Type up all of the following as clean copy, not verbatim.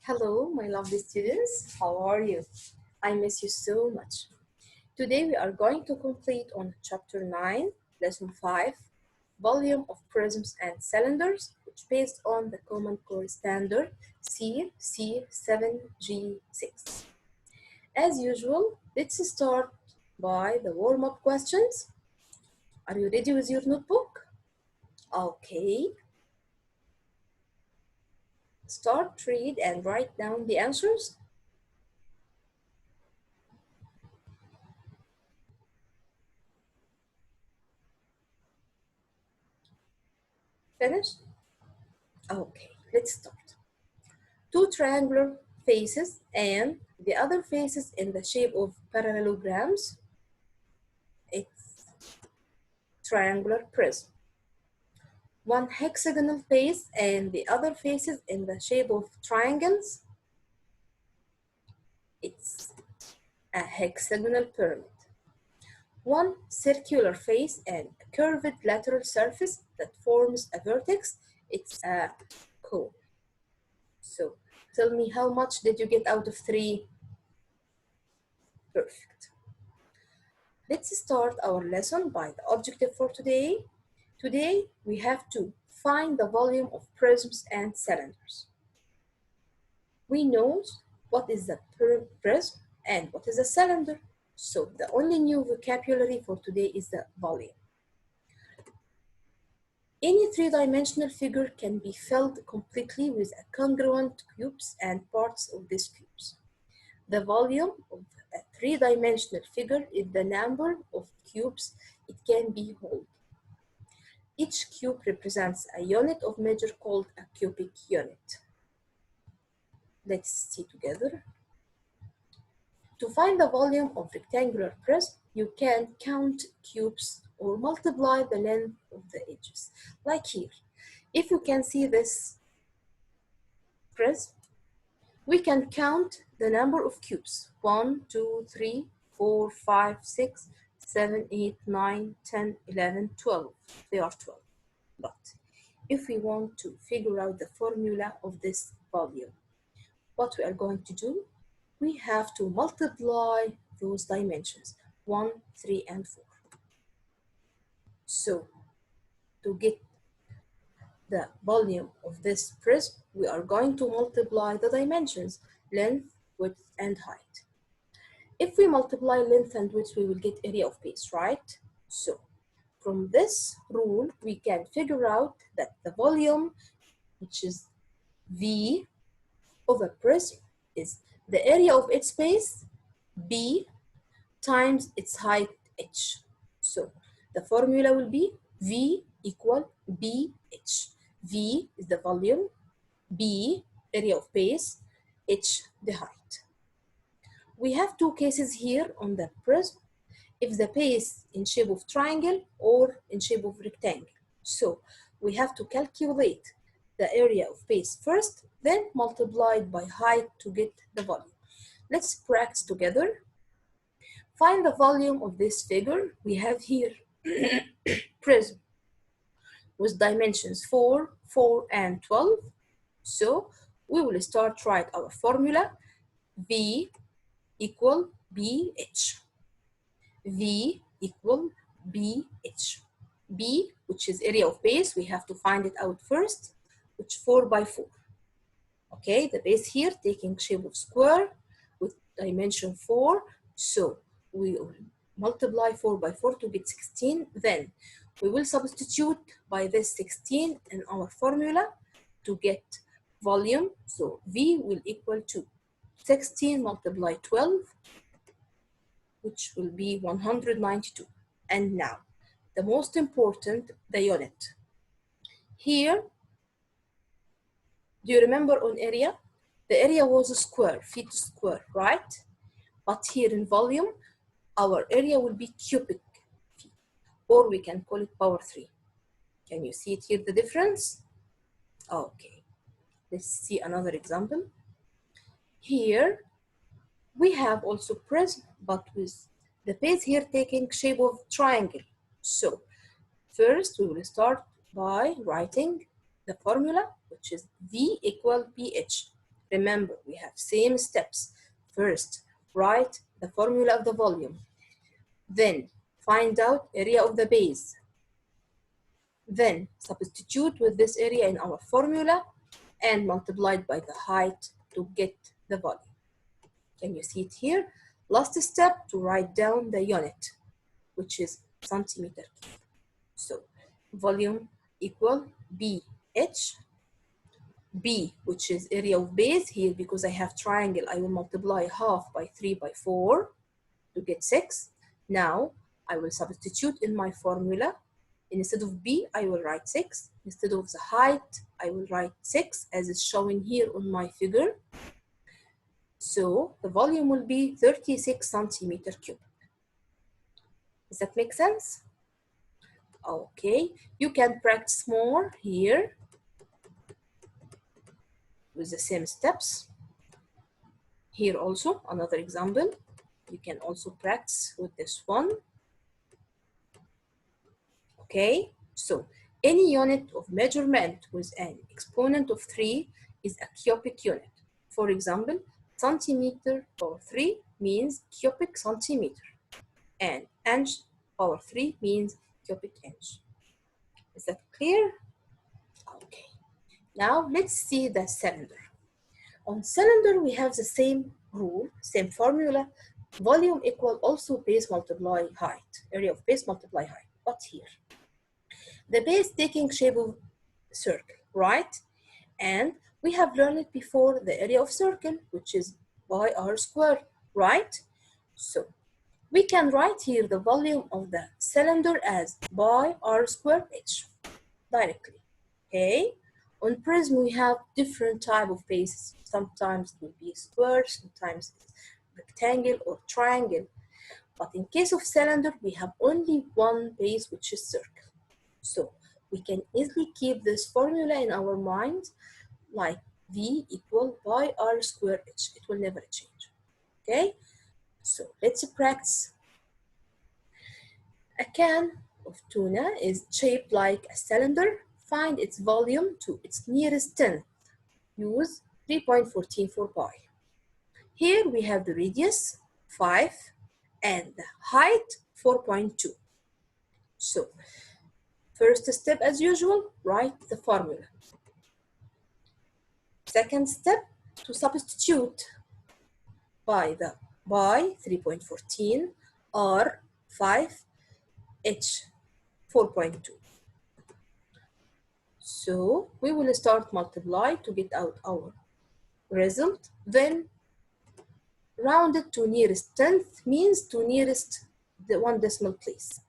Hello, my lovely students. How are you? I miss you so much. Today we are going to complete on chapter 9, lesson 5, volume of prisms and cylinders, which based on the common core standard CC7G6. As usual, let's start by the warm-up questions. Are you ready with your notebook? Okay. Start, read, and write down the answers. Finished? Okay, let's start. Two triangular faces and the other faces in the shape of parallelograms. It's triangular prism. One hexagonal face and the other faces in the shape of triangles. It's a hexagonal pyramid. One circular face and a curved lateral surface that forms a vertex. It's a cone. So tell me, how much did you get out of 3? Perfect. Let's start our lesson by the objective for today. Today, we have to find the volume of prisms and cylinders. We know what is the prism and what is a cylinder. So the only new vocabulary for today is the volume. Any three-dimensional figure can be filled completely with a congruent cubes and parts of these cubes. The volume of a three-dimensional figure is the number of cubes it can be held. Each cube represents a unit of measure called a cubic unit. Let's see together. To find the volume of rectangular prism, you can count cubes or multiply the length of the edges. Like here, if you can see this prism, we can count the number of cubes. 1, 2, 3, 4, 5, 6, 7, 8, 9, 10, 11, 12. They are 12. But if we want to figure out the formula of this volume, what we are going to do, we have to multiply those dimensions, 1, 3, and 4. So to get the volume of this prism, we are going to multiply the dimensions, length, width, and height. If we multiply length and width, we will get area of base, right? So from this rule, we can figure out that the volume, which is V of a prism, is the area of its base, B, times its height, H. So the formula will be V equal BH. V is the volume, B, area of base, H, the height. We have two cases here on the prism. If the base in shape of triangle or in shape of rectangle. So we have to calculate the area of base first, then multiply it by height to get the volume. Let's practice together. Find the volume of this figure. We have here prism with dimensions 4, 4, and 12. So we will start write our formula. V equal BH. V equal BH. B, which is area of base, we have to find it out first, which 4 by 4. Okay, the base here taking shape of square with dimension 4. So we will multiply 4 by 4 to get 16. Then we will substitute by this 16 in our formula to get volume. So V will equal to 16 multiply 12, which will be 192. And now, the most important, the unit. Here, do you remember on area? The area was a square, feet square, right? But here in volume, our area will be cubic feet, or we can call it power 3. Can you see it here, the difference? Okay, let's see another example. Here, we have also prism, but with the base here taking shape of triangle. So first we will start by writing the formula, which is V equal BH. Remember, we have same steps. First, write the formula of the volume. Then, find out area of the base. Then, substitute with this area in our formula and multiply it by the height to get the volume. Can you see it here? Last step, to write down the unit, which is centimeter cube. So, volume equal BH. B, which is area of base here, because I have triangle, I will multiply half by 3 by 4 to get 6. Now, I will substitute in my formula. Instead of B, I will write 6. Instead of the height, I will write 6 as is shown here on my figure. So, the volume will be 36 centimeter cube. Does that make sense? Okay, you can practice more here with the same steps. Here also, another example. You can also practice with this one. Okay, so any unit of measurement with an exponent of 3 is a cubic unit. For example, centimeter power 3 means cubic centimeter, and inch power 3 means cubic inch. Is that clear? Okay. Now let's see the cylinder. On cylinder, we have the same rule, same formula. Volume equal also base multiply height, area of base multiply height. But here, the base taking shape of circle, right? And we have learned it before, the area of circle, which is pi r squared, right? So we can write here the volume of the cylinder as pi r squared h directly, okay? On prism, we have different type of bases. Sometimes it will be square, sometimes it's rectangle or triangle. But in case of cylinder, we have only one base, which is circle. So we can easily keep this formula in our mind, like V equal pi r squared h. It will never change, okay? So let's practice. A can of tuna is shaped like a cylinder. Find its volume to its nearest tenth. Use 3.14 for pi. Here we have the radius, 5, and the height, 4.2. So, first step as usual, write the formula. Second step, to substitute by 3.14, r 5, h 4.2. So we will start multiply to get out our result, then round it to nearest tenth, means to nearest the 1 decimal place,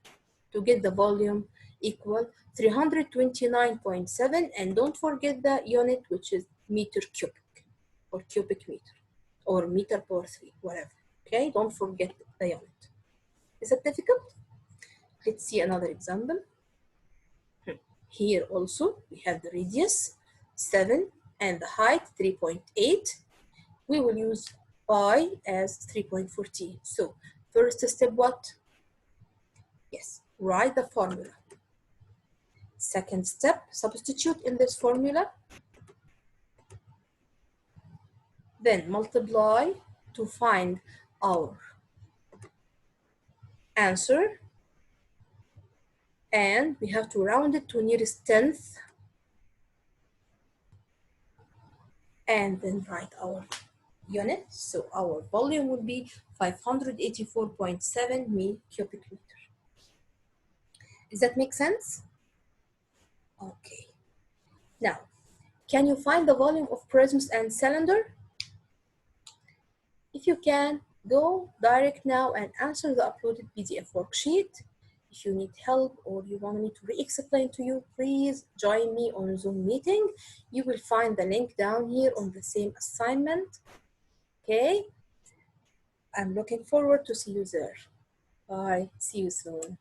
to get the volume equal 329.7, and don't forget the unit, which is meter cubic or cubic meter or meter power 3, whatever. Okay, don't forget the unit. Is that difficult? Let's see another example. Here also we have the radius 7 and the height 3.8. We will use pi as 3.14. So first step, what? Yes, write the formula. Second step, substitute in this formula. Then multiply to find our answer. And we have to round it to nearest tenth. And then write our unit. So our volume would be 584.7 cubic meter. Does that make sense? Okay. Now, can you find the volume of prisms and cylinder? If you can, go direct now and answer the uploaded PDF worksheet. If you need help or you want me to re-explain to you, please join me on Zoom meeting. You will find the link down here on the same assignment. Okay? I'm looking forward to see you there. Bye. See you soon.